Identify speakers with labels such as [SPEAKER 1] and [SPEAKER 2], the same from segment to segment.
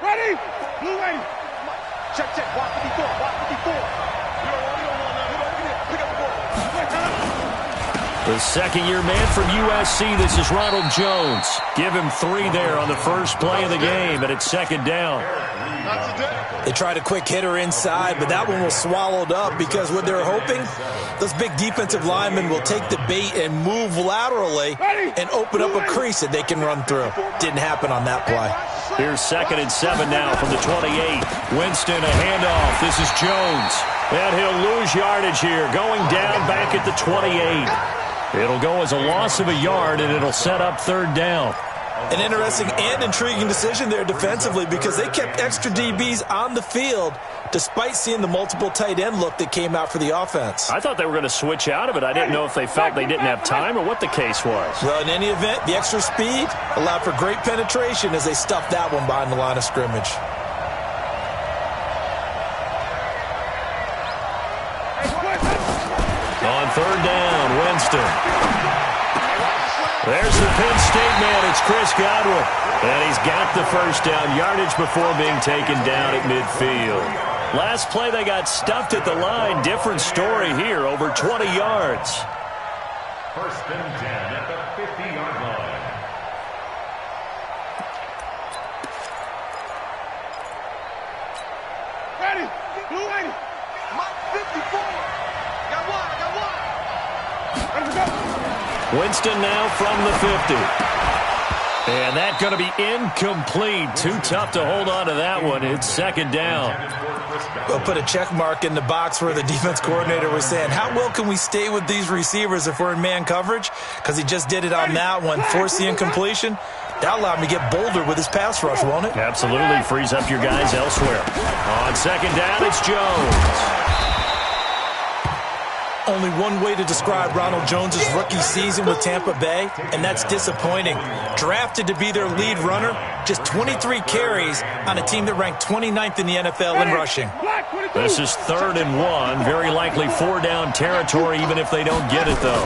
[SPEAKER 1] Ready? Blue ready. Check, check. Watch 54. Watch 54. You don't want that. Pick up the ball.
[SPEAKER 2] The second-year man from USC, this is Ronald Jones. Give him 3 there on the first play of the game, and it's second down.
[SPEAKER 3] They tried a quick hitter inside, but that one was swallowed up because what they're hoping, those big defensive linemen will take the bait and move laterally and open up a crease that they can run through. Didn't happen on that play.
[SPEAKER 2] Here's 2nd and 7 now from the 28. Winston, a handoff. This is Jones. And he'll lose yardage here, going down back at the 28. It'll go as a loss of a yard, and it'll set up 3rd down.
[SPEAKER 3] An interesting and intriguing decision there defensively because they kept extra DBs on the field despite seeing the multiple tight end look that came out for the offense.
[SPEAKER 2] I thought they were going to switch out of it. I didn't know if they felt they didn't have time or what the case was.
[SPEAKER 3] Well, in any event, the extra speed allowed for great penetration as they stuffed that one behind the line of scrimmage.
[SPEAKER 2] On 3rd down, Winston. There's the Penn State man. It's Chris Godwin. And he's got the first down yardage before being taken down at midfield. Last play, they got stuffed at the line. Different story here, over 20 yards.
[SPEAKER 4] 1st and 10 at the 50-yard line.
[SPEAKER 1] Ready? Blue ready. Mike 54. Got one. Let's go.
[SPEAKER 2] Winston now from the 50. And that's going to be incomplete. Too tough to hold on to that one. It's 2nd down.
[SPEAKER 3] We'll put a check mark in the box where the defense coordinator was saying, how well can we stay with these receivers if we're in man coverage? Because he just did it on that one, forced the incompletion. That allowed him to get bolder with his pass rush, won't it?
[SPEAKER 2] Absolutely. Frees up your guys elsewhere. On 2nd down, it's Jones.
[SPEAKER 3] Only one way to describe Ronald Jones' rookie season with Tampa Bay, and that's disappointing. Drafted to be their lead runner, just 23 carries on a team that ranked 29th in the NFL in rushing.
[SPEAKER 2] This is 3rd and 1. Very likely 4-down territory, even if they don't get it, though.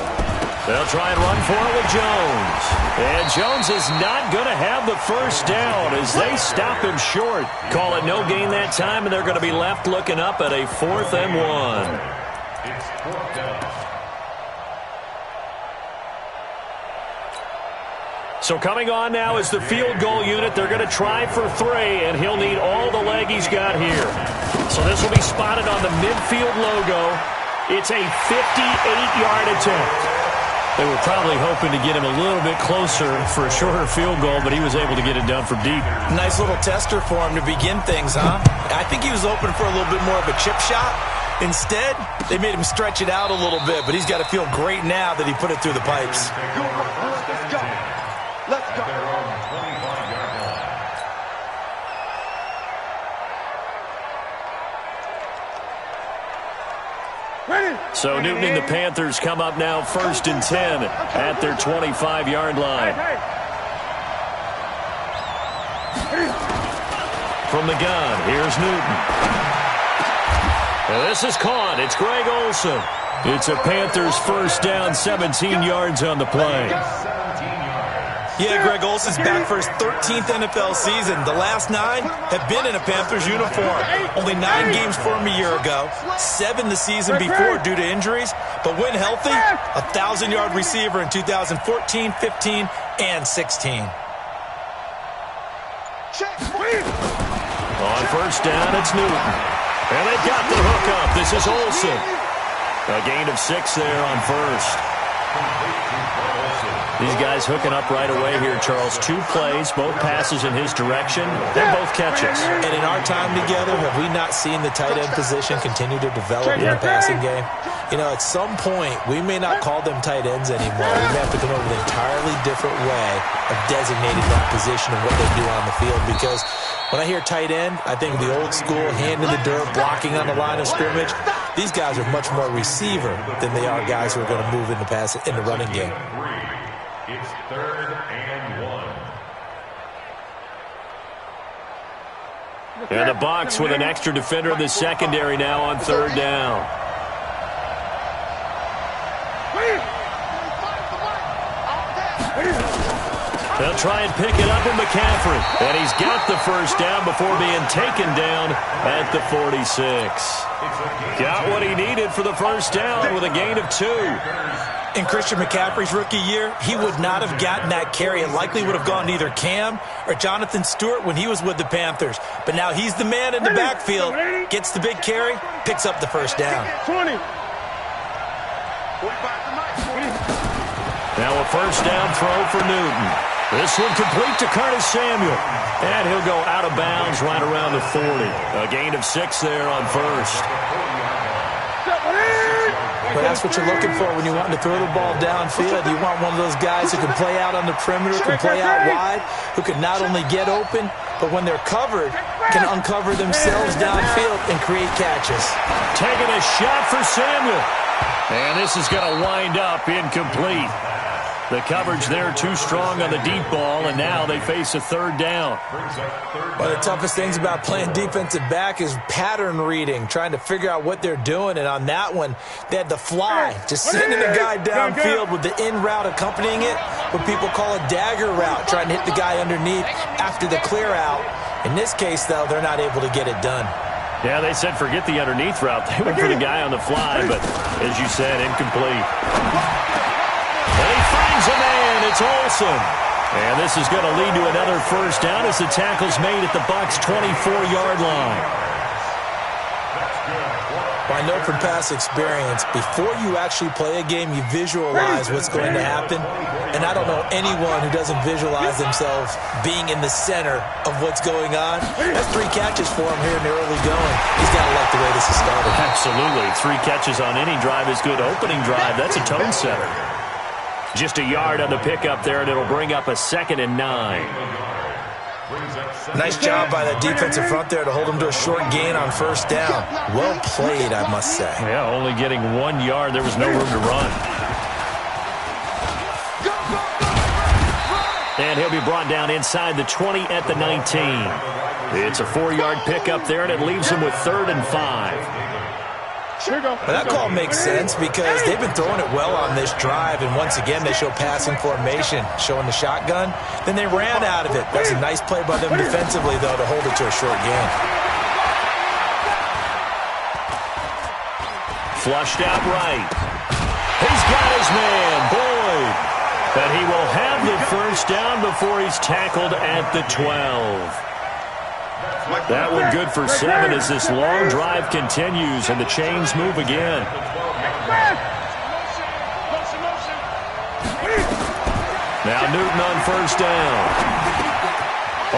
[SPEAKER 2] They'll try and run for it with Jones. And Jones is not going to have the first down as they stop him short. Call it no gain that time, and they're going to be left looking up at a 4th and 1.
[SPEAKER 4] It's 4th down.
[SPEAKER 2] So coming on now is the field goal unit. They're going to try for 3, and he'll need all the leg he's got here. So this will be spotted on the midfield logo. It's a 58-yard attempt. They were probably hoping to get him a little bit closer for a shorter field goal, but he was able to get it done from deep.
[SPEAKER 3] Nice little tester for him to begin things, huh? I think he was open for a little bit more of a chip shot. Instead, they made him stretch it out a little bit, but he's got to feel great now that he put it through the pipes.
[SPEAKER 1] Let's go. Let's go.
[SPEAKER 4] Their own 25-yard line.
[SPEAKER 1] Ready?
[SPEAKER 2] So Newton and the Panthers come up now 1st and 10 at their 25-yard line. From the gun, here's Newton. And this is caught. It's Greg Olsen. It's a Panthers first down, 17 yards on the play.
[SPEAKER 4] 17 yards.
[SPEAKER 3] Yeah, Greg Olsen's back for his 13th NFL season. The last 9 have been in a Panthers uniform. Only 9 games for him a year ago, 7 the season before due to injuries. But when healthy, a 1,000-yard receiver in 2014, 15, and 16.
[SPEAKER 2] On first down, it's Newton. And they've got the hook up. This is Olsen. A gain of 6 there on first. These guys hooking up right away here, Charles. 2 plays, both passes in his direction. They're both catches.
[SPEAKER 3] And in our time together, have we not seen the tight end position continue to develop in the passing game? You know, at some point, we may not call them tight ends anymore. We may have to come up with an entirely different way of designating that position and what they do on the field. Because when I hear tight end, I think of the old school, hand in the dirt, blocking on the line of scrimmage. These guys are much more receiver than they are guys who are going to move in the running game.
[SPEAKER 4] It's 3rd and 1.
[SPEAKER 2] And the Bucs with an extra defender in the secondary now on 3rd down. They'll try and pick it up with McCaffrey. And he's got the first down before being taken down at the 46. Got what he needed for the first down with a gain of 2.
[SPEAKER 3] In Christian McCaffrey's rookie year, he would not have gotten that carry. It likely would have gone to either Cam or Jonathan Stewart when he was with the Panthers. But now he's the man in the backfield, gets the big carry, picks up the first down.
[SPEAKER 1] 20.
[SPEAKER 2] Now a first down throw for Newton. This one complete to Curtis Samuel. And he'll go out of bounds right around the 40. A gain of 6 there on first.
[SPEAKER 3] But that's what you're looking for when you want to throw the ball downfield. You want one of those guys who can play out on the perimeter, can play out wide, who can not only get open, but when they're covered, can uncover themselves downfield and create catches.
[SPEAKER 2] Taking a shot for Samuel. And this is going to wind up incomplete. The coverage there too strong on the deep ball, and now they face a third down.
[SPEAKER 3] One of the toughest things about playing defensive back is pattern reading, trying to figure out what they're doing. And on that one, they had the fly, just sending the guy downfield with the in route accompanying it, what people call a dagger route, trying to hit the guy underneath after the clear out. In this case, though, they're not able to get it done.
[SPEAKER 2] Yeah, they said forget the underneath route. They went for the guy on the fly, but as you said, incomplete. And he finds a man. It's Olsen. And this is going to lead to another first down as the tackle's made at the Bucs' 24-yard line.
[SPEAKER 3] Well, I know from past experience, before you actually play a game, you visualize what's going to happen. And I don't know anyone who doesn't visualize themselves being in the center of what's going on. That's 3 catches for him here in the early going. He's got to like the way this is started.
[SPEAKER 2] Absolutely. 3 catches on any drive is good. Opening drive, that's a tone setter. Just a yard on the pickup there, and it'll bring up a 2nd and 9.
[SPEAKER 3] Nice job by the defensive front there to hold him to a short gain on first down. Well played, I must say.
[SPEAKER 2] Yeah, only getting 1 yard. There was no room to run. And he'll be brought down inside the 20 at the 19. It's a 4-yard pickup there, and it leaves him with 3rd and 5.
[SPEAKER 3] Well, that call makes sense because they've been throwing it well on this drive, and once again they show passing formation, showing the shotgun. Then they ran out of it. That's a nice play by them defensively, though, to hold it to a short gain.
[SPEAKER 2] Flushed out right. He's got his man, Boyd. But he will have the first down before he's tackled at the 12. That one good for 7 as this long drive continues and the chains move again. Now Newton on first down.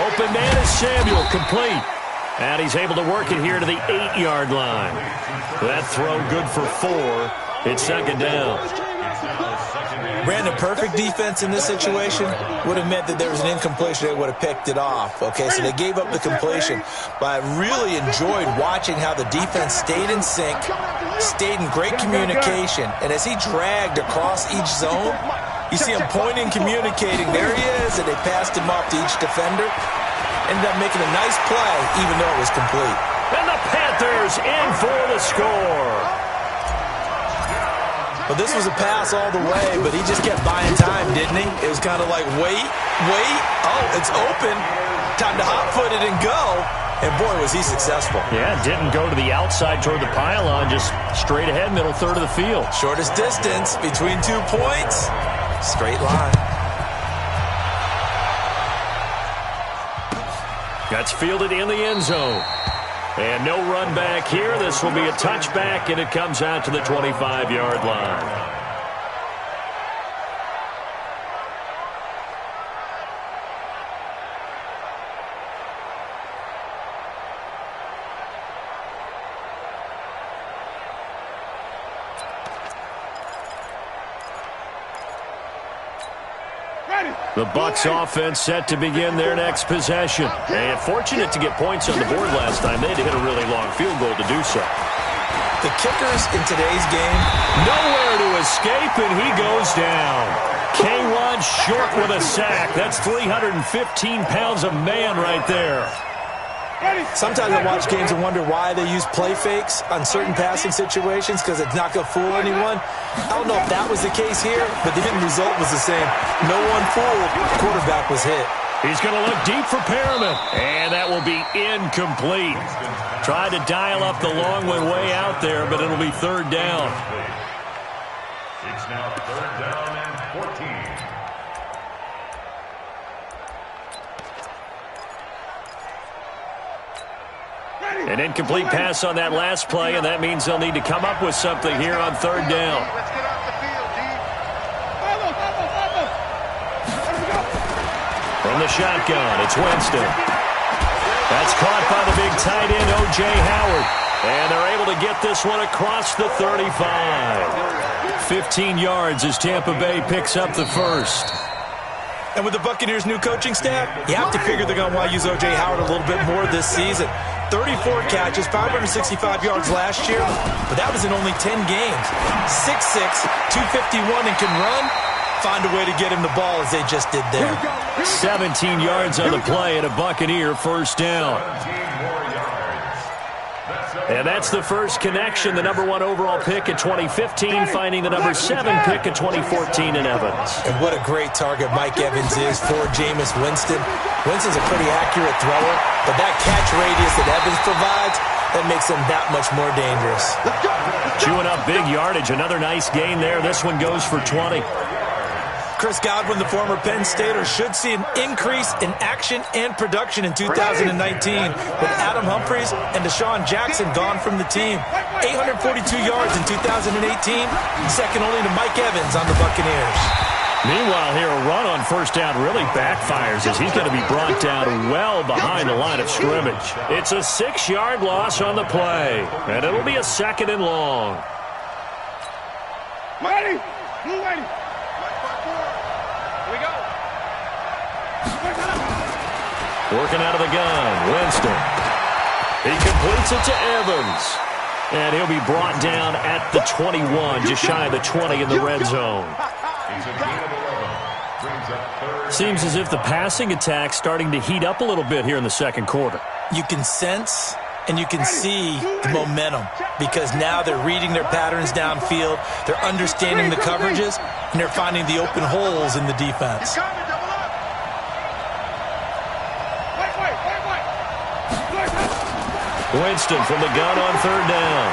[SPEAKER 2] Open man is Samuel, complete. And he's able to work it here to the 8-yard line. That throw good for 4. It's 2nd down.
[SPEAKER 3] Brandon, perfect defense in this situation would have meant that there was an incompletion. They would have picked it off. Okay, so they gave up the completion. But I really enjoyed watching how the defense stayed in sync, stayed in great communication. And as he dragged across each zone, you see him pointing, communicating. There he is, and they passed him off to each defender. Ended up making a nice play, even though it was complete.
[SPEAKER 2] And the Panthers in for the score.
[SPEAKER 3] Well, this was a pass all the way, but he just kept buying time, didn't he? It was kind of like, wait. Oh, it's open. Time to hot-foot it and go. And, boy, was he successful.
[SPEAKER 2] Yeah, didn't go to the outside toward the pylon, just straight ahead, middle third of the field.
[SPEAKER 3] Shortest distance between 2 points. Straight line.
[SPEAKER 2] That's fielded in the end zone. And no run back here. This will be a touchback, and it comes out to the 25-yard line. The Bucs offense set to begin their next possession. And fortunate to get points on the board last time. They had to hit a really long field goal to do so.
[SPEAKER 3] The kickers in today's game,
[SPEAKER 2] nowhere to escape, and he goes down. K-Rod short with a sack. That's 315 pounds of man right there.
[SPEAKER 3] Sometimes I watch games and wonder why they use play fakes on certain passing situations because it's not going to fool anyone. I don't know if that was the case here, but the end result was the same. No one fooled. The quarterback was hit.
[SPEAKER 2] He's going to look deep for Perriman, and that will be incomplete. Tried to dial up the long one way out there, but it'll be third down.
[SPEAKER 4] It's now third down and 14.
[SPEAKER 2] An incomplete pass on that last play, and that means they'll need to come up with something here on third down.
[SPEAKER 1] Let's get off the field, D.
[SPEAKER 2] From the shotgun, it's Winston. That's caught by the big tight end, O.J. Howard. And they're able to get this one across the 35. 15 yards as Tampa Bay picks up the first.
[SPEAKER 3] And with the Buccaneers' new coaching staff, you have to figure they're going to want to use O.J. Howard a little bit more this season. 34 catches, 565 yards last year, but that was in only 10 games. 6'6", 251, and can run. Find a way to get him the ball as they just did there.
[SPEAKER 2] 17 yards on the play and a Buccaneer first down. And that's the first connection, the #1 overall pick in 2015, finding the #7 pick in 2014 in Evans.
[SPEAKER 3] And what a great target Mike Evans is for Jameis Winston. Winston's a pretty accurate thrower, but that catch radius that Evans provides, that makes him that much more dangerous.
[SPEAKER 2] Chewing up big yardage, another nice gain there. This one goes for 20.
[SPEAKER 3] Chris Godwin, the former Penn Stater, should see an increase in action and production in 2019 with Adam Humphries and Deshaun Jackson gone from the team. 842 yards in 2018, second only to Mike Evans on the Buccaneers.
[SPEAKER 2] Meanwhile, here a run on first down really backfires as he's going to be brought down well behind the line of scrimmage. It's a 6-yard loss on the play, and it'll be a second and long.
[SPEAKER 1] Mighty, blue lady. Here we go.
[SPEAKER 2] Working out of the gun, Winston. He completes it to Evans. And he'll be brought down at the 21, just shy of the 20 in the red zone. Seems as if the passing attack's starting to heat up a little bit here in the second quarter.
[SPEAKER 3] You can sense and you can see the momentum because now they're reading their patterns downfield, they're understanding the coverages, and they're finding the open holes in the defense.
[SPEAKER 2] Winston from the gun on third down.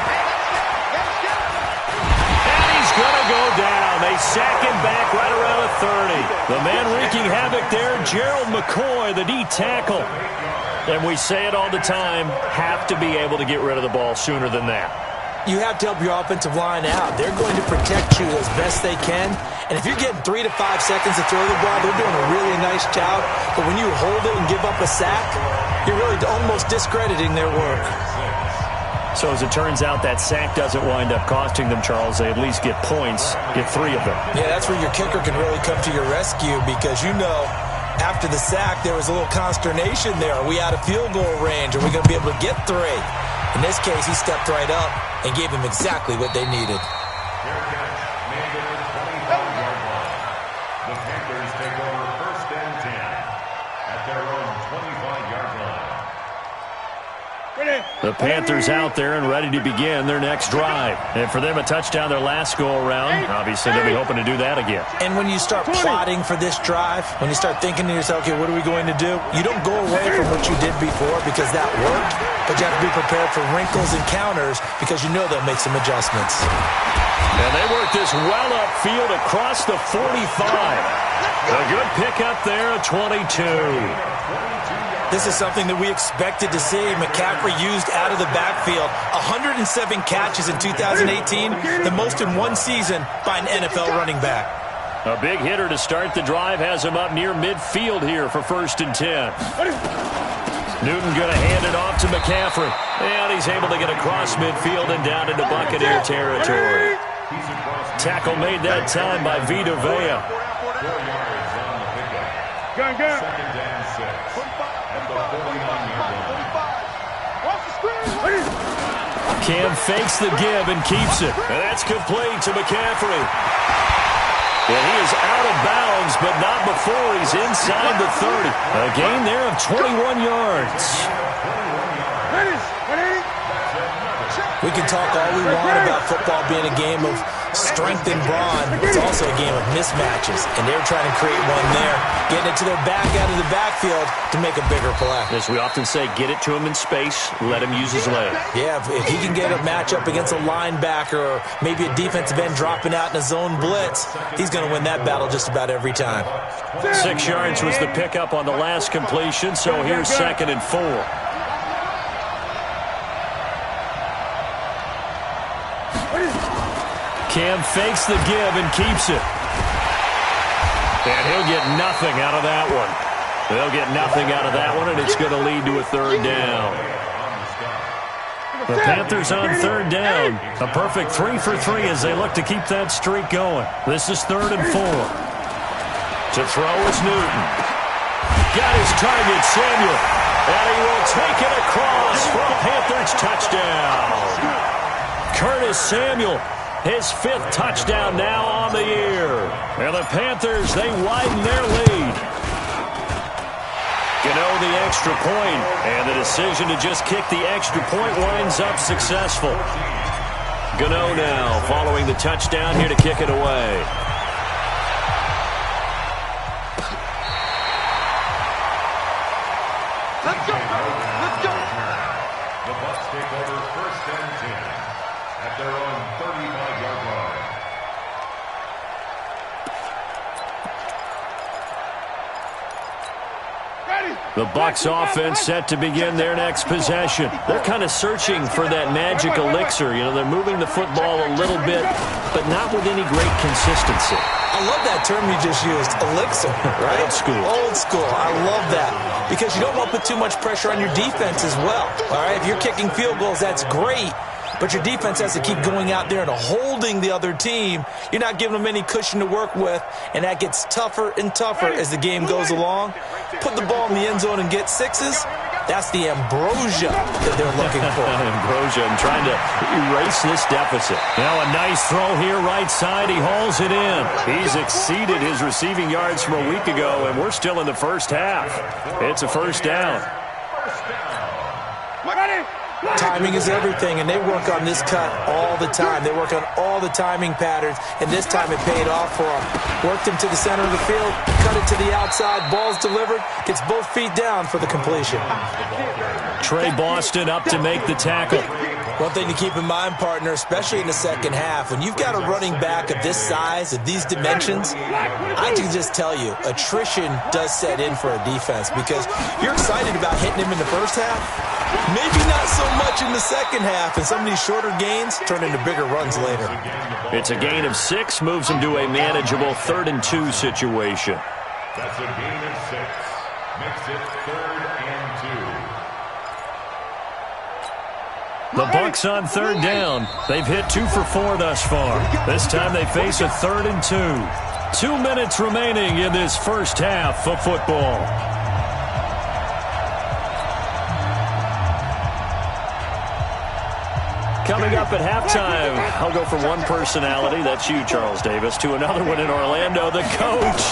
[SPEAKER 2] And he's going to go down. They sack him back right around the 30. The man wreaking havoc there, Gerald McCoy, the D tackle. And we say it all the time, have to be able to get rid of the ball sooner than that.
[SPEAKER 3] You have to help your offensive line out. They're going to protect you as best they can. And if you're getting 3 to 5 seconds to throw the ball, they're doing a really nice job. But when you hold it and give up a sack, you're really almost discrediting their work.
[SPEAKER 2] So as it turns out, that sack doesn't wind up costing them, Charles. They at least get points, get 3 of them. Yeah, that's where your kicker can really come to your rescue because you know after the sack there was a little consternation there. Are we out of field goal range? Are we going to be able to get 3? In this case, he stepped right up and gave them exactly what they needed.
[SPEAKER 4] The Panthers take over first and 10 at their own 25-yard line.
[SPEAKER 2] The Panthers out there and ready to begin their next drive. And for them, a touchdown their last go-around. Obviously, they'll be hoping to do that again.
[SPEAKER 3] And when you start plotting for this drive, when you start thinking to yourself, okay, what are we going to do? You don't go away from what you did before because that worked, but you have to be prepared for wrinkles and counters because you know they'll make some adjustments.
[SPEAKER 2] And they work this well upfield across the 45. A good pickup there at 22.
[SPEAKER 3] This is something that we expected to see. McCaffrey used out of the backfield. 107 catches in 2018, the most in one season by an NFL running back.
[SPEAKER 2] A big hitter to start the drive has him up near midfield here for first and 10. Newton going to hand it off to McCaffrey. And he's able to get across midfield and down into Buccaneer territory. Tackle made that time by Vita Vea.
[SPEAKER 4] 4 yards on the pickup.
[SPEAKER 1] Gun.
[SPEAKER 4] Second and 6 at the 49-yard line.
[SPEAKER 2] Cam fakes the give and keeps it. And that's complete to McCaffrey. And he is out of bounds, but not before he's inside the 30. A gain there of 21 yards.
[SPEAKER 3] We can talk all we want about football being a game of strength and brawn. It's also a game of mismatches, and they're trying to create one there, getting it to their back out of the backfield to make a bigger play.
[SPEAKER 2] As we often say, get it to him in space, let him use his leg.
[SPEAKER 3] Yeah, if he can get a matchup against a linebacker or maybe a defensive end dropping out in a zone blitz, he's going to win that battle just about every time.
[SPEAKER 2] 6 yards was the pickup on the last completion, so here's 2nd and 4. Cam fakes the give and keeps it. And he'll get nothing out of that one. They'll get nothing out of that one, and it's going to lead to a 3rd down. The Panthers on 3rd down. A perfect 3 for 3 as they look to keep that streak going. This is 3rd and 4. To throw is Newton. Got his target, Samuel. And he will take it across for a Panthers touchdown. Curtis Samuel, his 5th touchdown now on the year. And the Panthers, they widen their lead. Gano the extra point, and the decision to just kick the extra point winds up successful. Gano now following the touchdown here to kick it away.
[SPEAKER 1] Let's go! Let's go!
[SPEAKER 4] The Bucs take over 1st and 10 at their own 35-yard line.
[SPEAKER 2] The Bucs offense set to begin their next possession. They're kind of searching for that magic elixir. You know, they're moving the football a little bit, but not with any great consistency.
[SPEAKER 3] I love that term you just used, elixir, right?
[SPEAKER 2] Old school.
[SPEAKER 3] Old school. I love that because you don't want to put too much pressure on your defense as well. All right, if you're kicking field goals, that's great. But your defense has to keep going out there and holding the other team. You're not giving them any cushion to work with, and that gets tougher and tougher as the game goes along. Put the ball in the end zone and get 6s. That's the ambrosia that they're looking for.
[SPEAKER 2] Ambrosia, and trying to erase this deficit. Now a nice throw here right side. He hauls it in. He's exceeded his receiving yards from a week ago, and we're still in the first half. It's a 1st down.
[SPEAKER 3] Timing is everything, and they work on this cut all the time. They work on all the timing patterns, and this time it paid off for them. Worked him to the center of the field, cut it to the outside, ball's delivered, gets both feet down for the completion.
[SPEAKER 2] Trey Boston up to make the tackle.
[SPEAKER 3] One thing to keep in mind, partner, especially in the second half, when you've got a running back of this size, of these dimensions, I can just tell you, attrition does set in for a defense because you're excited about hitting him in the first half, maybe not so much in the second half, and some of these shorter gains turn into bigger runs later.
[SPEAKER 2] It's a gain of 6, moves him to a manageable 3rd and 2 situation.
[SPEAKER 4] That's a gain of 6. Makes it 3rd and 2.
[SPEAKER 2] The Bucs on 3rd down. They've hit 2 for 4 thus far. This time they face a 3rd and 2. 2 minutes remaining in this first half of football. Coming up at halftime, I'll go from one personality, that's you, Charles Davis, to another one in Orlando, the coach.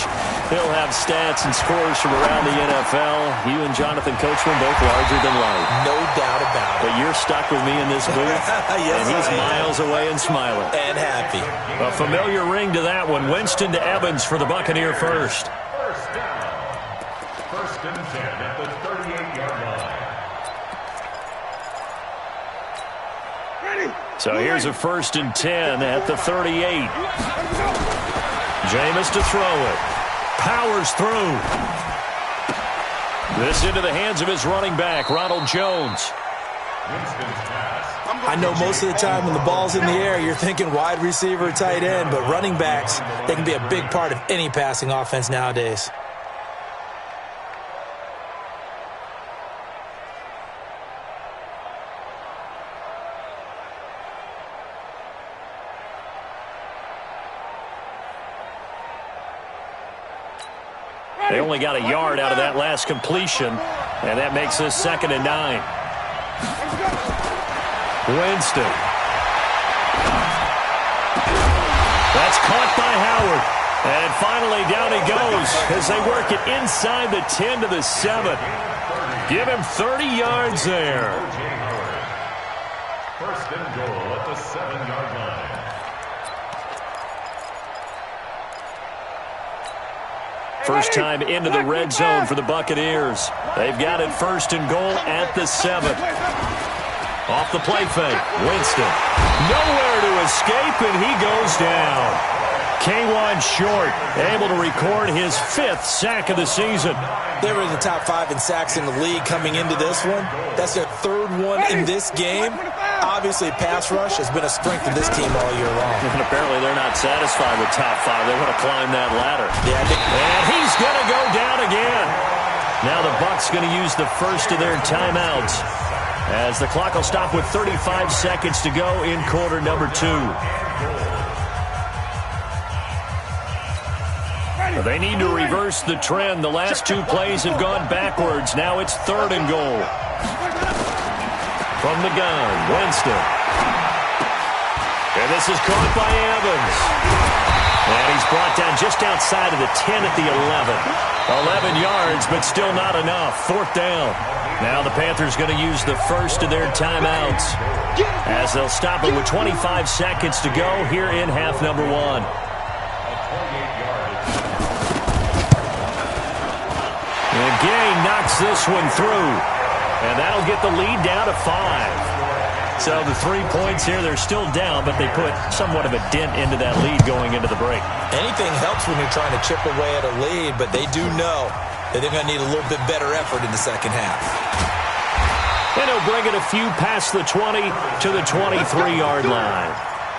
[SPEAKER 2] He'll have stats and scores from around the NFL. You and Jonathan Coachman both larger than life.
[SPEAKER 3] No doubt about it.
[SPEAKER 2] But you're stuck with me in this booth,
[SPEAKER 3] yes,
[SPEAKER 2] and he's miles away and smiling.
[SPEAKER 3] And happy.
[SPEAKER 2] A familiar ring to that one. Winston to Evans for the Buccaneer first.
[SPEAKER 4] 1st down. 1st and 10 at the 38-yard line.
[SPEAKER 2] So here's a 1st and 10 at the 38. Jameis to throw it. Powers through. This into the hands of his running back, Ronald Jones.
[SPEAKER 3] I know most of the time when the ball's in the air, you're thinking wide receiver, tight end, but running backs, they can be a big part of any passing offense nowadays.
[SPEAKER 2] They only got a yard out of that last completion, and that makes this 2nd and 9. Winston. That's caught by Howard. And finally down he goes as they work it inside the 10 to the 7. Give him 30 yards there.
[SPEAKER 4] First and goal at the 7-yard line.
[SPEAKER 2] First time into the red zone for the Buccaneers. They've got it first and goal at the 7. Off the play fake, Winston. Nowhere to escape, and he goes down. K1 Short able to record his 5th sack of the season.
[SPEAKER 3] They were in the top 5 in sacks in the league coming into this one. That's their 3rd one in this game. Obviously, pass rush has been a strength of this team all year long.
[SPEAKER 2] And apparently they're not satisfied with top 5. They want to climb that ladder. Yeah, and he's going to go down again. Now the Bucs going to use the first of their timeouts, as the clock will stop with 35 seconds to go in quarter number 2. They need to reverse the trend. The last 2 plays have gone backwards. Now it's 3rd and goal. From the gun, Winston. And this is caught by Evans. And he's brought down just outside of the 10 at the 11. 11 yards, but still not enough. 4th down. Now the Panthers going to use the first of their timeouts, as they'll stop it with 25 seconds to go here in half number 1. And Gay knocks this one through, and that'll get the lead down to 5. So the 3 points here, they're still down, but they put somewhat of a dent into that lead going into the break.
[SPEAKER 3] Anything helps when you're trying to chip away at a lead, but they do know that they're going to need a little bit better effort in the second half.
[SPEAKER 2] And he'll bring it a few past the 20 to the 23-yard line.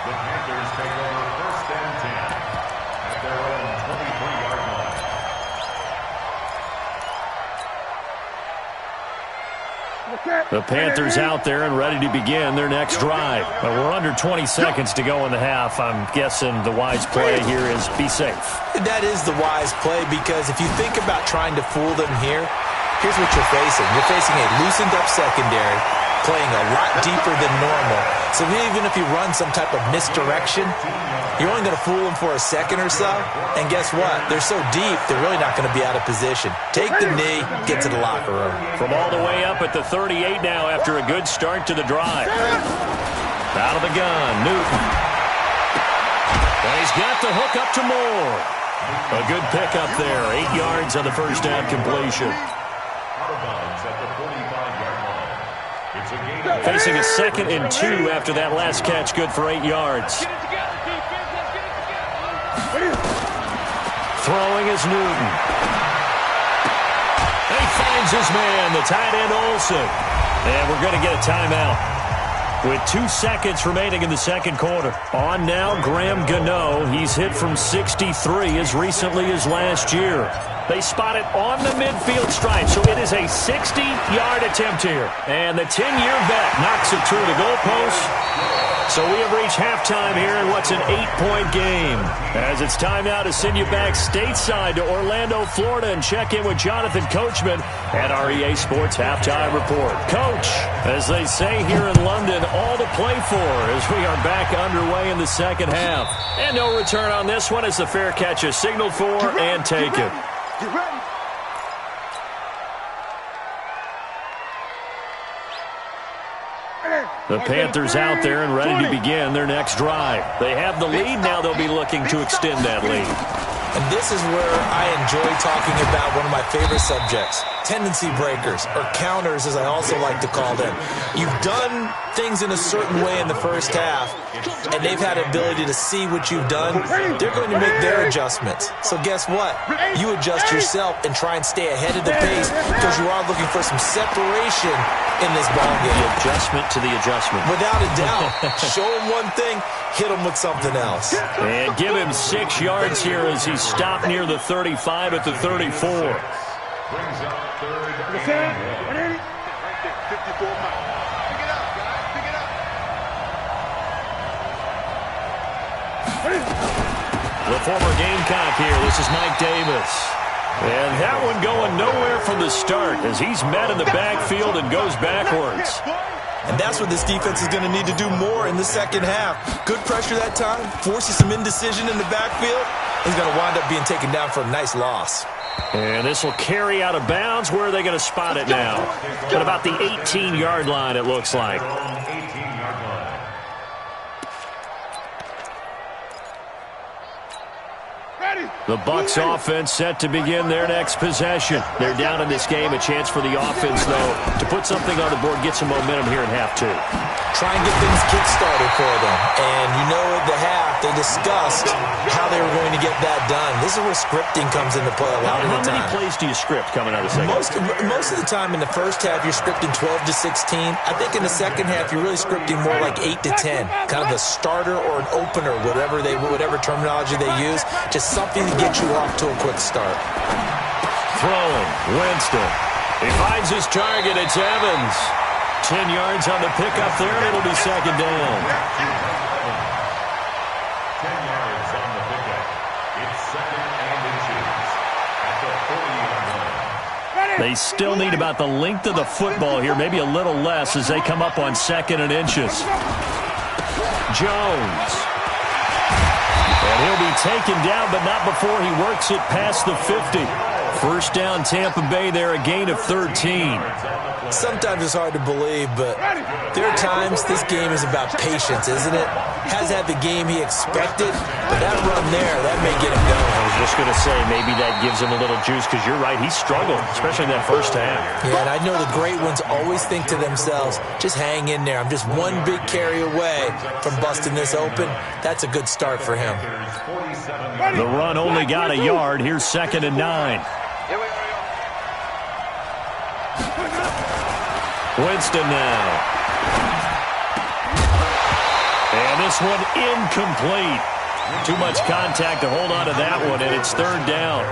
[SPEAKER 4] The Panthers take over first and 10 at their own 23-yard line.
[SPEAKER 2] The Panthers out there and ready to begin their next drive. But we're under 20 seconds to go in the half. I'm guessing the wise play here is be safe.
[SPEAKER 3] That is the wise play, because if you think about trying to fool them here, here's what you're facing. You're facing a loosened up secondary, playing a lot deeper than normal. So even if you run some type of misdirection, you're only going to fool them for a second or so. And guess what? They're so deep, they're really not going to be out of position. Take the knee, get to the locker room.
[SPEAKER 2] From all the way up at the 38 now after a good start to the drive. Out of the gun, Newton. And he's got the hook up to Moore. A good pickup there. 8 yards on the first down completion.
[SPEAKER 4] Out of bounds at the 45-yard line. It's a gain.
[SPEAKER 2] Facing a 2nd and 2 after that last catch, good for 8 yards. Throwing is Newton. He finds his man, the tight end Olsen. And we're going to get a timeout with 2 seconds remaining in the second quarter. On now, Graham Gano. He's hit from 63 as recently as last year. They spot it on the midfield stripe, so it is a 60-yard attempt here. And the 10-year vet knocks it through the goalpost. So we have reached halftime here in what's an 8-point game. As it's time now to send you back stateside to Orlando, Florida, and check in with Jonathan Coachman at our EA Sports Halftime Report. Coach, as they say here in London, all to play for as we are back underway in the second half. And no return on this one as the fair catch is signaled for and taken.
[SPEAKER 1] Get ready.
[SPEAKER 2] The Panthers out there and ready to begin their next drive. They have the lead. Now they'll be looking to extend that lead.
[SPEAKER 3] And this is where I enjoy talking about one of my favorite subjects, tendency breakers, or counters as I also like to call them. You've done things in a certain way in the first half, and they've had the ability to see what you've done. They're going to make their adjustments. So guess what? You adjust yourself and try and stay ahead of the pace, because you are looking for some separation in this ballgame.
[SPEAKER 2] The adjustment to the adjustment.
[SPEAKER 3] Without a doubt. Show them one thing, hit them with something else.
[SPEAKER 2] And give him 6 yards here as he stopped near the 35 at the 34.
[SPEAKER 4] Brings up third and 1.
[SPEAKER 1] Right there, 54 miles. Pick it up, guys. Pick it up.
[SPEAKER 2] The former Gamecock here. This is Mike Davis. And that one going nowhere from the start as he's met in the backfield and goes backwards.
[SPEAKER 3] And that's what this defense is going to need to do more in the second half. Good pressure that time, forces some indecision in the backfield, He's going to wind up being taken down for a nice loss.
[SPEAKER 2] And this will carry out of bounds. Where are they going to spot it now? At about the 18-yard line, it looks like. The Bucs offense set to begin their next possession. They're down in this game. A chance for the offense, though, to put something on the board, get some momentum here in half two.
[SPEAKER 3] Try and get things kick-started for them. And you know at the half, they discussed how they were going to get that done. This is where scripting comes into play a lot of the time.
[SPEAKER 2] How many plays do you script coming out of the second half?
[SPEAKER 3] Most of the time in the first half, you're scripting 12 to 16. I think in the second half, you're really scripting more like 8 to 10. Kind of a starter or an opener, whatever terminology they use. Just something to get you off to a quick start.
[SPEAKER 2] Throwing, Winston. He finds his target. It's Evans. 10 yards on the pickup there, and it'll be second down.
[SPEAKER 4] 10 yards on the pickup. It's second and inches at the 40-yard line.
[SPEAKER 2] They still need about the length of the football here, maybe a little less as they come up on second and inches. Jones. And he'll be taken down, but not before he works it past the 50. First down, Tampa Bay there, a gain of 13.
[SPEAKER 3] Sometimes it's hard to believe, but there are times this game is about patience, isn't it? Has had the game he expected, but that run there, that may get him going.
[SPEAKER 2] I was just going to say, maybe that gives him a little juice, because you're right, he struggled, especially in that first half.
[SPEAKER 3] Yeah, and I know the great ones always think to themselves, just hang in there. I'm just one big carry away from busting this open. That's a good start for him.
[SPEAKER 2] The run only got a yard. Here's second and 9. Winston now. And this one incomplete. Too much contact to hold on to that one, and it's third down.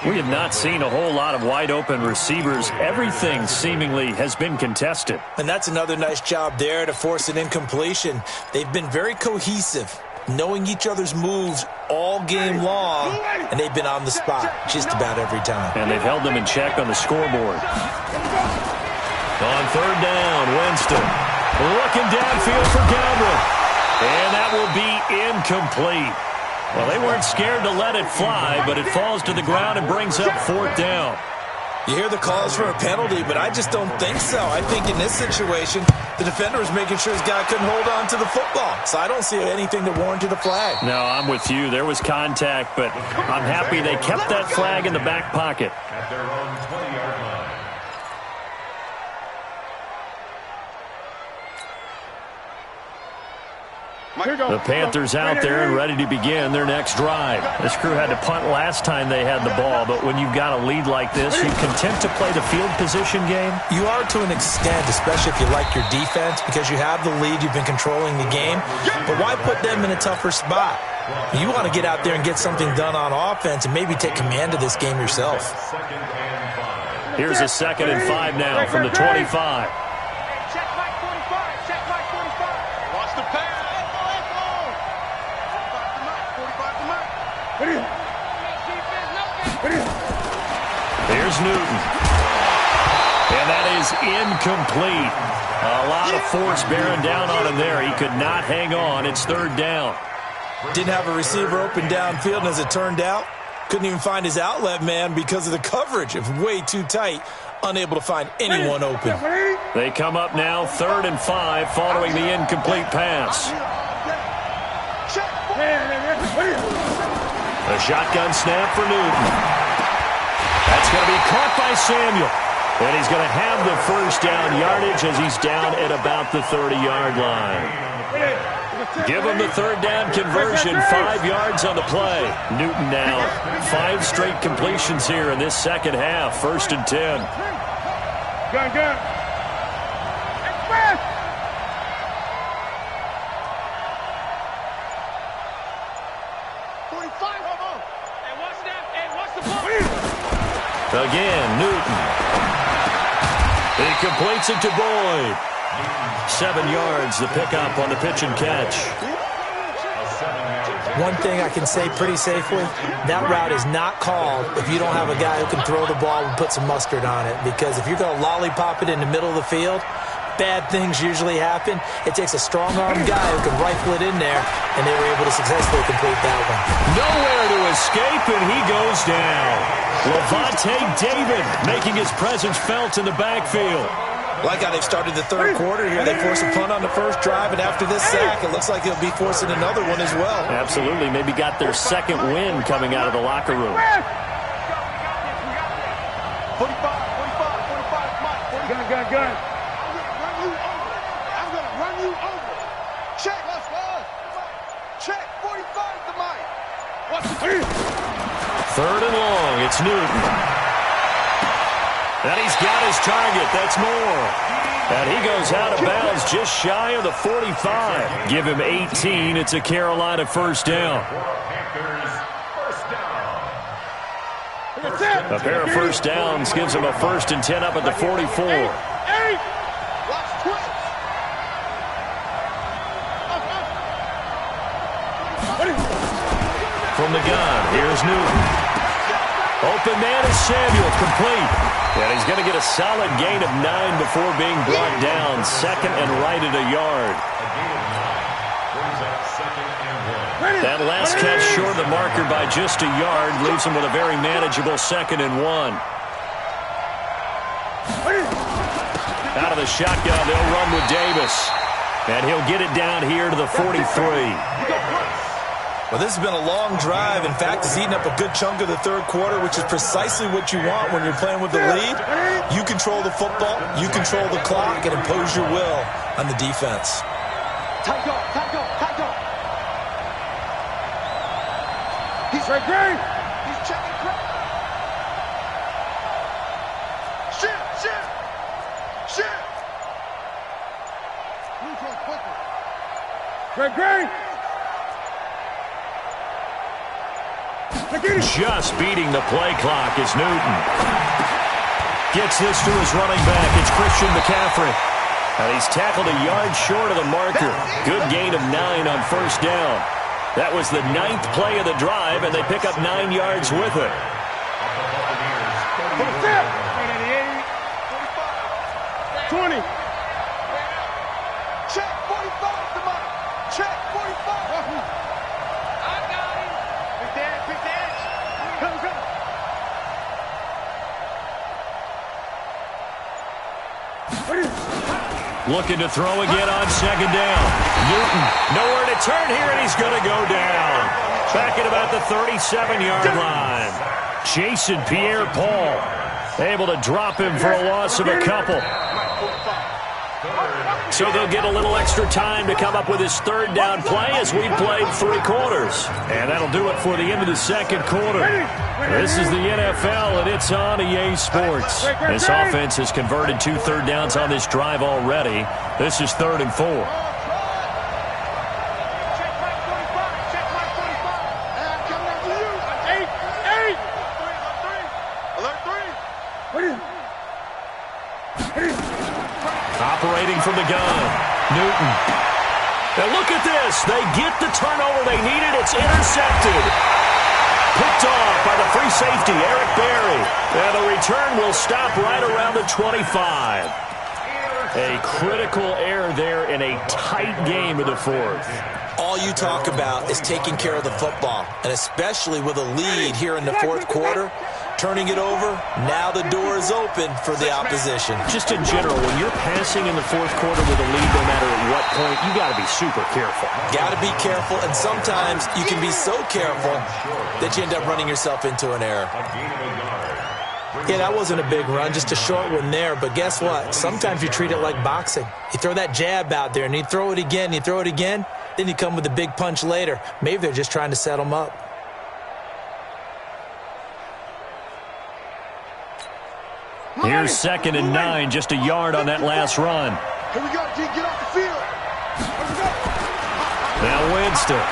[SPEAKER 2] We have not seen a whole lot of wide-open receivers. Everything seemingly has been contested.
[SPEAKER 3] And that's another nice job there to force an incompletion. They've been very cohesive, knowing each other's moves all game long, and they've been on the spot just about every time.
[SPEAKER 2] And they've held them in check on the scoreboard. On third down, Winston looking downfield for Galbraith. And that will be incomplete. Well, they weren't scared to let it fly, but it falls to the ground and brings up fourth down.
[SPEAKER 3] You hear the calls for a penalty, but I just don't think so. I think in this situation, the defender was making sure his guy couldn't hold on to the football. So I don't see anything to warrant the flag.
[SPEAKER 2] No, I'm with you. There was contact, but I'm happy they kept that flag in the back pocket.
[SPEAKER 4] At their own 20-yard line.
[SPEAKER 2] The Panthers out there and ready to begin their next drive. This crew had to punt last time they had the ball, but when you've got a lead like this, you content to play the field position game?
[SPEAKER 3] You are to an extent, especially if you like your defense, because you have the lead, you've been controlling the game. But why put them in a tougher spot? You want to get out there and get something done on offense and maybe take command of this game yourself.
[SPEAKER 2] Here's a second and 5 now from the 25. Here's Newton. And that is incomplete. A lot of force bearing down on him there. He could not hang on. It's third down.
[SPEAKER 3] Didn't have a receiver open downfield, and as it turned out, couldn't even find his outlet man because of the coverage. It was way too tight. Unable to find anyone open.
[SPEAKER 2] They come up now, third and 5, following the incomplete pass. A shotgun snap for Newton. That's going to be caught by Samuel. And he's going to have the first down yardage as he's down at about the 30-yard line. Give him the third down conversion, 5 yards on the play. Newton now, 5 straight completions here in this second half, first and 10.
[SPEAKER 1] Gun.
[SPEAKER 2] Again, Newton. He completes it to Boyd. 7 yards, the pickup on the pitch and catch.
[SPEAKER 3] One thing I can say pretty safely, that route is not called if you don't have a guy who can throw the ball and put some mustard on it. Because if you're going to lollipop it in the middle of the field, bad things usually happen. It takes a strong-arm guy who can rifle it in there, and they were able to successfully complete that one.
[SPEAKER 2] Nowhere to escape, and he goes down. Levante David making his presence felt in the backfield.
[SPEAKER 3] Like how they've started the third quarter here. They force a punt on the first drive, and after this sack, it looks like they'll be forcing another one as well.
[SPEAKER 2] Absolutely. Maybe got their second win coming out of the locker room.
[SPEAKER 1] 45, 45, 45, Mike. Gun. I'm going to run you over. Check. Check, 45 to Mike.
[SPEAKER 2] Third and long. It's Newton. And he's got his target. That's Moore. And he goes out of bounds just shy of the 45. Give him 18. It's a Carolina first down. A pair of first downs gives him a 1st and 10 up at the 44. From the gun, here's Newton. Open man is Samuel, complete. And he's going to get a solid gain of 9 before being brought down. 2nd and right at a yard. That last catch short of the marker by just a yard leaves him with a very manageable 2nd and 1. Out of the shotgun, they'll run with Davis. And he'll get it down here to the 43.
[SPEAKER 3] Well, this has been a long drive. In fact, it's eaten up a good chunk of the third quarter, which is precisely what you want when you're playing with the lead. You control the football, you control the clock, and impose your will on the defense.
[SPEAKER 1] Tight go. He's right. He's checking crap. Shit. Move on quickly. Great.
[SPEAKER 2] Just beating the play clock is Newton. Gets this to his running back. It's Christian McCaffrey. And he's tackled a yard short of the marker. Good gain of 9 on first down. That was the 9th play of the drive, and they pick up 9 yards with it.
[SPEAKER 1] 20. Check 45 to Mike. Check 45. Big dad. Come.
[SPEAKER 2] Looking to throw again on 2nd down. Newton, nowhere to turn here, and he's going to go down. Back at about the 37-yard line. Jason Pierre-Paul able to drop him for a loss of a couple. So they'll get a little extra time to come up with his 3rd down play as we played 3 quarters. And that'll do it for the end of the 2nd quarter. This is the NFL, and it's on EA Sports. This offense has converted 2 third downs on this drive already. This is 3rd and 4. Operating from the gun, Newton. And look at this. They get the turnover they needed. It's intercepted. Picked off by the free safety, Eric Berry. And the return will stop right around the 25. A critical error there in a tight game of the 4th.
[SPEAKER 3] All you talk about is taking care of the football, and especially with a lead here in the 4th quarter, turning it over, now the door is open for the opposition.
[SPEAKER 2] Just in general, when you're passing in the 4th quarter with a lead, no matter at what point, you got to be super careful.
[SPEAKER 3] Got to be careful, and sometimes you can be so careful that you end up running yourself into an error. Yeah, that wasn't a big run, just a short one there, but guess what? Sometimes you treat it like boxing. You throw that jab out there, and you throw it again, then you come with a big punch later. Maybe they're just trying to set them up.
[SPEAKER 2] Here's 2nd and 9, just a yard on that last run.
[SPEAKER 1] Here we go, G, get off the field.
[SPEAKER 2] Now Winston.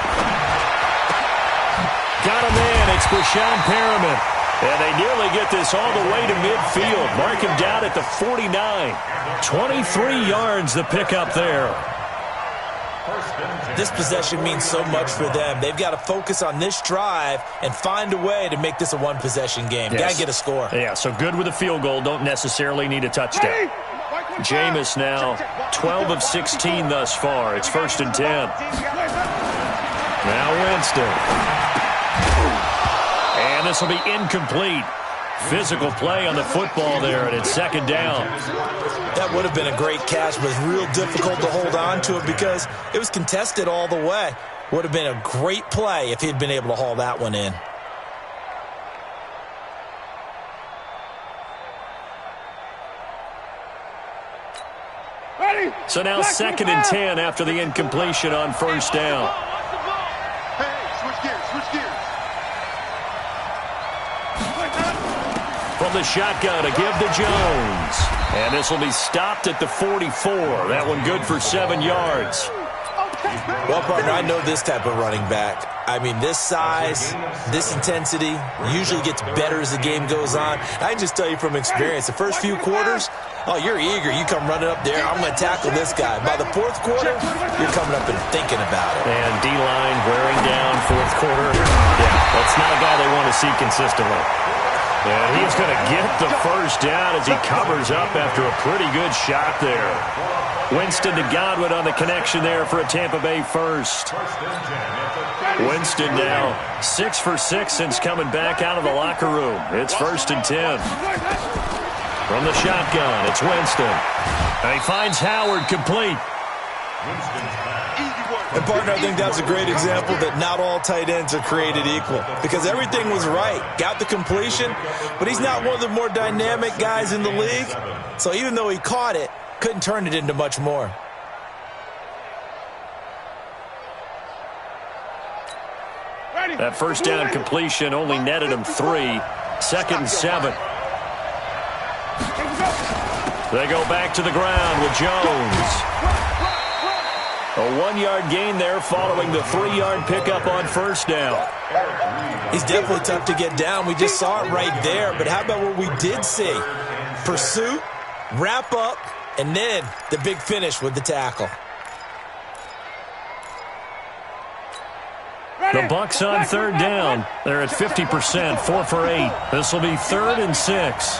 [SPEAKER 2] Got a man, it's Brashon Perriman. And they nearly get this all the way to midfield. Mark him down at the 49. 23 yards the pickup there.
[SPEAKER 3] This possession means so much for them. They've got to focus on this drive and find a way to make this a one-possession game.
[SPEAKER 2] Yes.
[SPEAKER 3] Got to get a score.
[SPEAKER 2] Yeah, so good with a field goal. Don't necessarily need a touchdown. Jameis now 12 of 16 thus far. It's 1st and 10. Now Winston. And this will be incomplete. Physical play on the football there, and it's 2nd down.
[SPEAKER 3] That would have been a great catch, but it's real difficult to hold on to it because it was contested all the way. Would have been a great play if he'd been able to haul that one in.
[SPEAKER 2] So now 2nd and 10 after the incompletion on 1st down.
[SPEAKER 1] Switch gears.
[SPEAKER 2] From the shotgun to give to Jones. And this will be stopped at the 44. That one good for 7 yards.
[SPEAKER 3] Well, partner, I know this type of running back. I mean, this size, this intensity usually gets better as the game goes on. I can just tell you from experience, the first few quarters, oh, you're eager. You come running up there, I'm going to tackle this guy. By the 4th quarter, you're coming up and thinking about it.
[SPEAKER 2] And D-line wearing down 4th quarter. Yeah, that's not a guy they want to see consistently. And he's going to get the 1st down as he covers up after a pretty good shot there. Winston to Godwin on the connection there for a Tampa Bay 1st. Winston now 6 for 6 since coming back out of the locker room. It's 1st and 10. From the shotgun, it's Winston. And he finds Howard complete.
[SPEAKER 3] And, partner, I think that's a great example that not all tight ends are created equal because everything was right. Got the completion, but he's not one of the more dynamic guys in the league. So even though he caught it, couldn't turn it into much more.
[SPEAKER 2] That 1st down completion only netted him 3. 2nd and 7. They go back to the ground with Jones. A 1-yard gain there following the 3-yard pickup on 1st down.
[SPEAKER 3] He's definitely tough to get down. We just saw it right there. But how about what we did see? Pursuit, wrap up, and then the big finish with the tackle.
[SPEAKER 2] The Bucs on 3rd down. They're at 50%, 4 for 8. This will be 3rd and 6.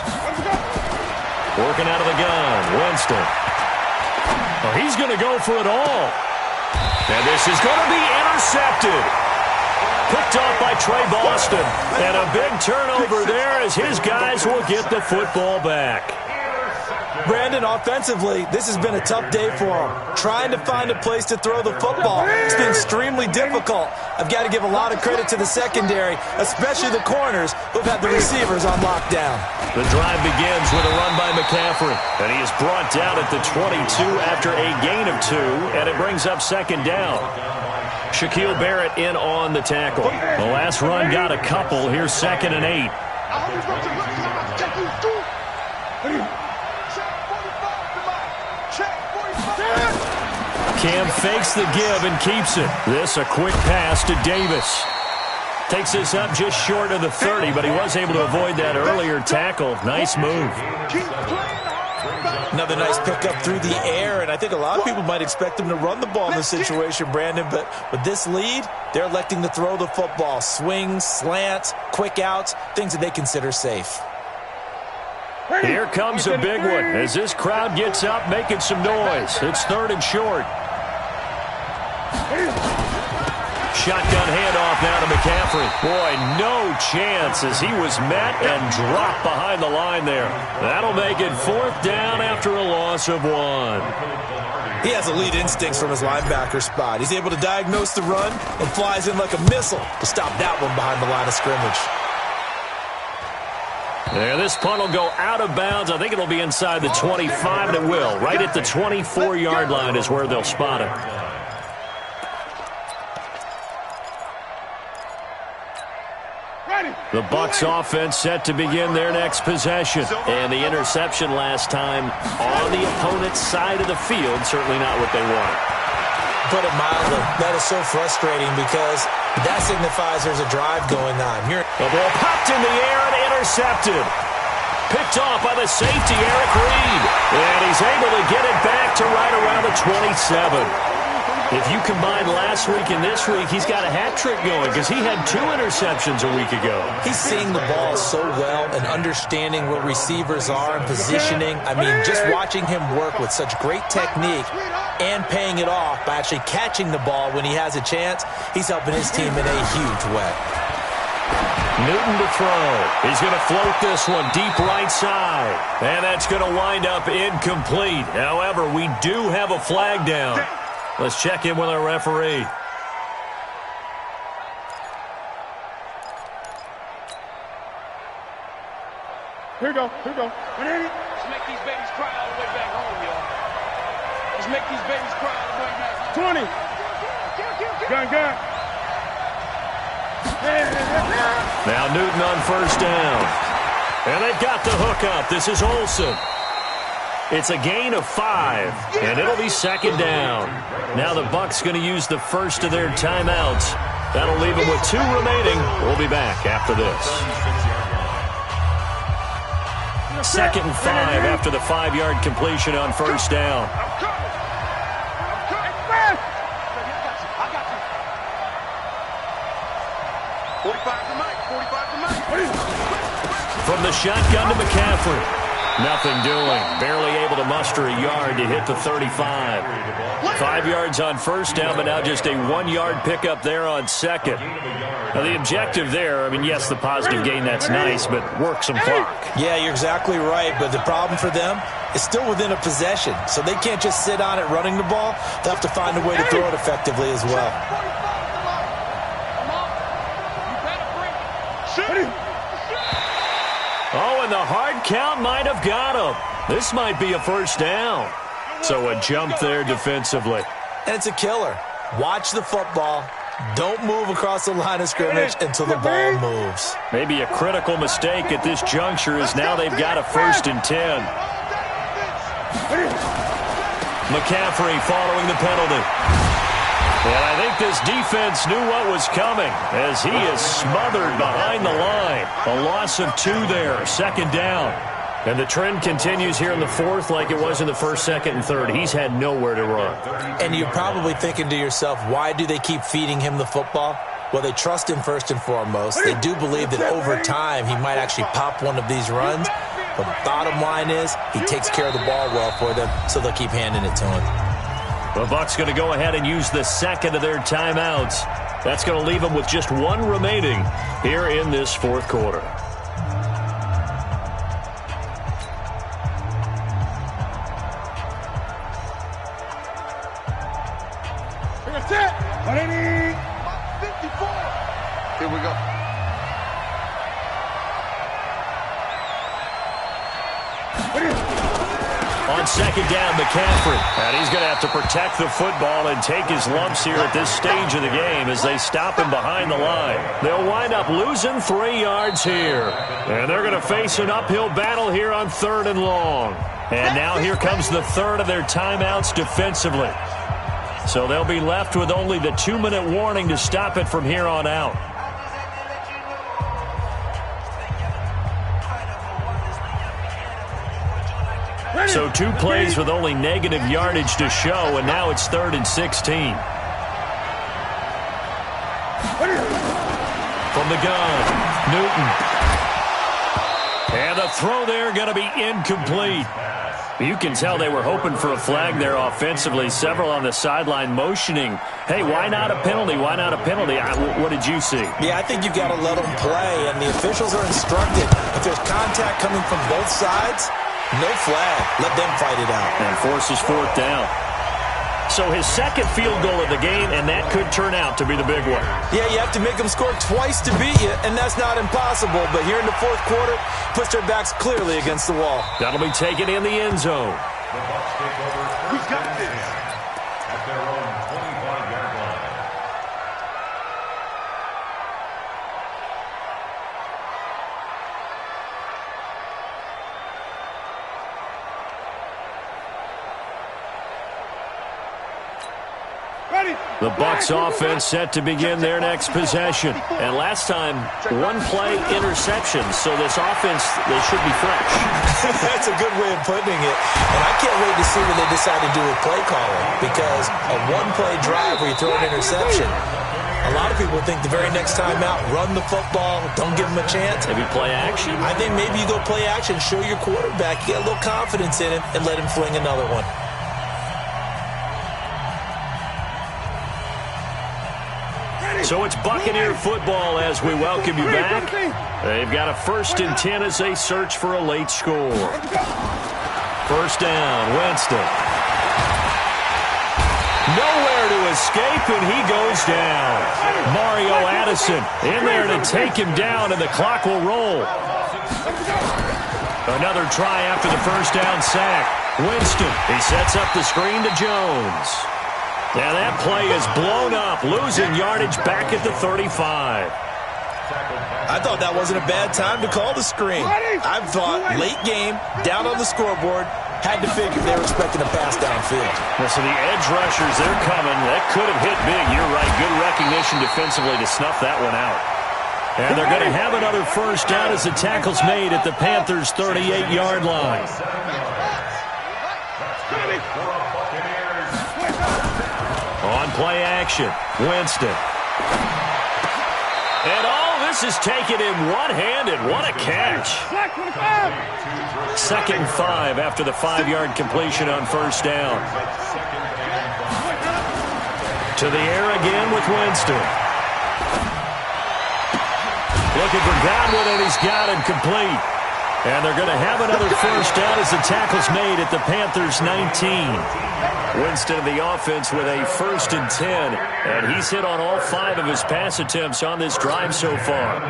[SPEAKER 2] Working out of the gun, Winston. Oh, he's going to go for it all. And this is going to be intercepted. Picked off by Trey Boston. And a big turnover there as his guys will get the football back.
[SPEAKER 3] Brandon, offensively, this has been a tough day for him. Trying to find a place to throw the football. It's been extremely difficult. I've got to give a lot of credit to the secondary, especially the corners who've had the receivers on lockdown.
[SPEAKER 2] The drive begins with a run by McCaffrey. And he is brought down at the 22 after a gain of 2. And it brings up 2nd down. Shaquille Barrett in on the tackle. The last run got a couple. Here's 2nd and 8. Cam fakes the give and keeps it. This a quick pass to Davis. Takes this up just short of the 30, but he was able to avoid that earlier tackle. Nice move.
[SPEAKER 3] Another nice pickup through the air, and I think a lot of people might expect him to run the ball in this situation, Brandon, but with this lead, they're electing to throw the football. Swings, slants, quick outs, things that they consider safe.
[SPEAKER 2] Here comes a big one as this crowd gets up making some noise. It's 3rd and short. Shotgun handoff now to McCaffrey. Boy, no chance as he was met and dropped behind the line there. That'll make it 4th down after a loss of 1.
[SPEAKER 3] He has elite instincts from his linebacker spot. He's able to diagnose the run and flies in like a missile to stop that one behind the line of scrimmage.
[SPEAKER 2] And this punt will go out of bounds. I think it'll be inside the 25, and it will. Right at the 24-yard line is where they'll spot it. The Bucs offense set to begin their next possession. And the interception last time on the opponent's side of the field, certainly not what they wanted.
[SPEAKER 3] Put it mildly, that is so frustrating because that signifies there's a drive going on.
[SPEAKER 2] The ball popped in the air and intercepted. Picked off by the safety, Eric Reed. And he's able to get it back to right around the 27. If you combine last week and this week, he's got a hat trick going because he had 2 interceptions a week ago.
[SPEAKER 3] He's seeing the ball so well and understanding where receivers are and positioning. I mean, just watching him work with such great technique and paying it off by actually catching the ball when he has a chance, he's helping his team in a huge way.
[SPEAKER 2] Newton to throw. He's going to float this one deep right side. And that's going to wind up incomplete. However, we do have a flag down. Let's check in with our referee.
[SPEAKER 1] Here we go. Let's make these babies cry all the way back home, y'all. Let's make these babies cry all the way back home. 20. Gun.
[SPEAKER 2] Now Newton on first down. And they've got the hook up. This is Olsen. It's a gain of 5, and it'll be second down. Now the Bucs going to use the first of their timeouts. That'll leave them with 2 remaining. We'll be back after this. Second and 5 after the 5-yard completion on first down. From the shotgun to McCaffrey. Nothing doing. Barely able to muster a yard to hit the 35. 5 yards on first down, but now just a 1-yard pickup there on second. Now the objective there, I mean, yes, the positive gain, that's nice, but work some clock.
[SPEAKER 3] Yeah, you're exactly right, but the problem for them is still within a possession, so they can't just sit on it running the ball. They'll have to find a way to throw it effectively as well.
[SPEAKER 2] Oh, and the hard count might have got him. This might be a first down. So a jump there defensively.
[SPEAKER 3] And it's a killer. Watch the football. Don't move across the line of scrimmage until the ball moves.
[SPEAKER 2] Maybe a critical mistake at this juncture is now they've got a 1st and 10. McCaffrey following the penalty. And I think this defense knew what was coming as he is smothered behind the line. A loss of 2 there, second down. And the trend continues here in the 4th like it was in the 1st, 2nd, and 3rd. He's had nowhere to run.
[SPEAKER 3] And you're probably thinking to yourself, why do they keep feeding him the football? Well, they trust him first and foremost. They do believe that over time he might actually pop one of these runs. But the bottom line is he takes care of the ball well for them, so they'll keep handing it to him.
[SPEAKER 2] The Bucs going to go ahead and use the second of their timeouts. That's going to leave them with just 1 remaining here in this 4th quarter.
[SPEAKER 1] That's it. 54. Here we go.
[SPEAKER 2] On second down, McCaffrey. And he's going to have to protect the football and take his lumps here at this stage of the game as they stop him behind the line. They'll wind up losing 3 yards here. And they're going to face an uphill battle here on 3rd and long. And now here comes the 3rd of their timeouts defensively. So they'll be left with only the 2-minute warning to stop it from here on out. So 2 plays with only negative yardage to show, and now it's 3rd and 16. From the gun, Newton. And the throw there going to be incomplete. You can tell they were hoping for a flag there offensively. Several on the sideline motioning, hey, why not a penalty? Why not a penalty? What did you see?
[SPEAKER 3] Yeah, I think you've got to let them play, and the officials are instructed. If there's contact coming from both sides, no flag. Let them fight it out.
[SPEAKER 2] And forces 4th down. So his second field goal of the game, and that could turn out to be the big one.
[SPEAKER 3] Yeah, you have to make them score twice to beat you, and that's not impossible. But here in the 4th quarter, puts their backs clearly against the wall.
[SPEAKER 2] That'll be taken in the end zone.
[SPEAKER 4] The Bucs take over. Who's got this? At their own 25-yard line.
[SPEAKER 2] The Bucs offense set to begin their next possession. And last time, one-play interception. So this offense, they should be fresh.
[SPEAKER 3] That's a good way of putting it. And I can't wait to see what they decide to do with play calling. Because a one-play drive where you throw an interception, a lot of people think the very next time out, run the football, don't give them a chance.
[SPEAKER 2] Maybe play action?
[SPEAKER 3] I think maybe you go play action, show your quarterback, get a little confidence in him, and let him fling another one.
[SPEAKER 2] So it's Buccaneer football as we welcome you back. They've got a 1st and 10 as they search for a late score. First down, Winston. Nowhere to escape, and he goes down. Mario Addison in there to take him down, and the clock will roll. Another try after the first down sack. Winston, he sets up the screen to Jones. Now that play is blown up, losing yardage back at the 35.
[SPEAKER 3] I thought that wasn't a bad time to call the screen. I thought late game, down on the scoreboard, had to figure they were expecting a pass downfield.
[SPEAKER 2] So the edge rushers, they're coming. That could have hit big. You're right. Good recognition defensively to snuff that one out. And they're going to have another first down as the tackle's made at the Panthers' 38-yard line. On play action, Winston. And all this is taken in one-handed. What a catch. 2nd and 5 after the 5-yard completion on first down. To the air again with Winston. Looking for Godwin, and he's got him complete. And they're going to have another first down as the tackle's made at the Panthers' 19. Winston of the offense with a 1st and 10. And he's hit on all 5 of his pass attempts on this drive so far.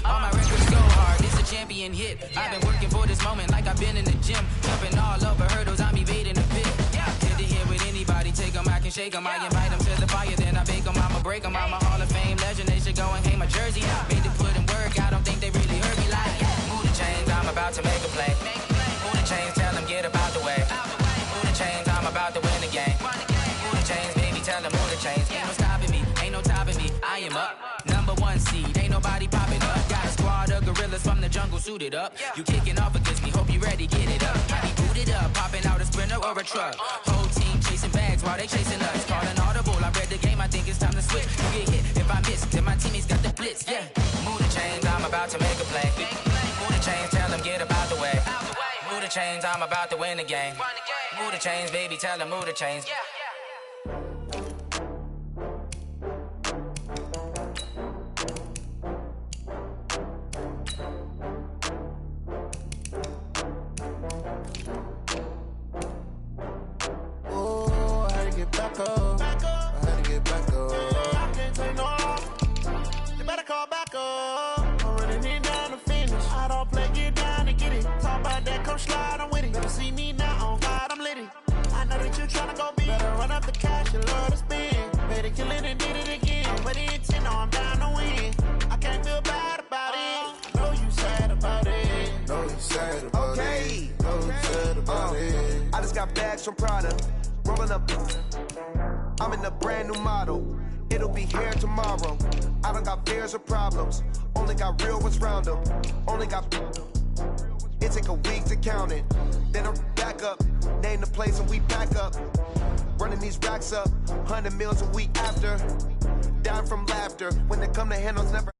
[SPEAKER 5] All my records go hard, it's a champion hit. I've been working for this moment like I've been in the gym. Jumping all over hurdles, I'm evading the pit. Get to here with anybody, take them, I can shake them. I invite them to the fire, then I bake them, I'ma break them. I'm a Hall of Fame legend, they should go and hang my jersey. Made to put in work, I don't think they really heard me like. Move the chains, I'm about to make a play. Move the chains, tell them get about the way. Move the chains, I'm about to win the game. Move the chains, baby, tell them move the chains. Ain't no stopping me, ain't no topping me, I am up. #1 seed, ain't nobody popping up. Got a squad of gorillas from the jungle suited up. You kicking off against me, hope you ready, get it up. I be booted up, popping out a Sprinter or a truck. Whole team chasing bags while they chasing us. Calling audible, I read the game, I think it's time to switch. You get hit if I miss, then my teammates got the blitz, yeah. Move the chains, I'm about to make a play. Move the chains, tell them get about the way. Move the chains, I'm about to win the game. Move the chains, baby, tell them move the chains.
[SPEAKER 6] Slide, I'm with it. Better see me now on God, I'm litty. I know that you tryna go big. Better run up the cash, you love to spend. Better kill it and did it again. But it's in, I'm down to win. I can't feel bad about it. Know you sad about it. Know you sad about it. Know you sad about it.
[SPEAKER 7] I just got bags from Prada. Rolling up. I'm in a brand new model. It'll be here tomorrow. I don't got fears or problems. Only got real ones round them. Only got. It take a week to count it. Then I'm back up. Name the place and we back up. Running these racks up, 100 meals a week after. Down from laughter, when they come to handles, never